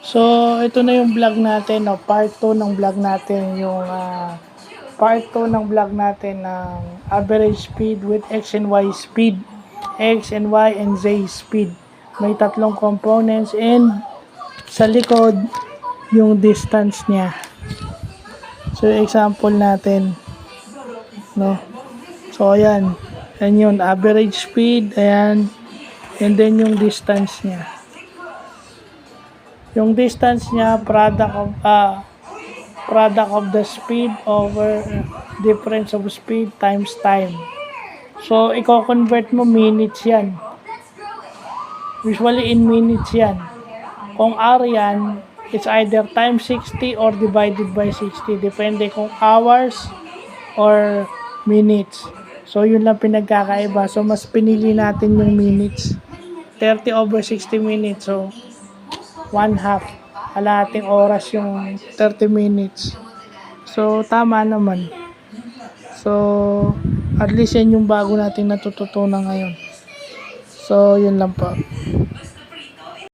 So, ito na yung vlog natin, no? Part 2 ng vlog natin, yung part 2 ng vlog natin ng average speed with X and Y speed. X and Y and Z speed. May tatlong components and sa likod, yung distance niya. So, example natin, no? So, ayan. Ayan yun, average speed, ayan. And then yung distance niya. Yung distance niya, product of the speed over difference of speed times time. So, i-convert mo minutes yan. Usually in minutes yan. Kung R yan, it's either times 60 or divided by 60. Depende kung hours or minutes. So, yun lang pinagkakaiba. So, mas pinili natin yung minutes. 30 over 60 minutes. So, 1/2. Kalahating oras yung 30 minutes. So, tama naman. So, at least yan yung bago natin natututunan ngayon. So, yun lang po.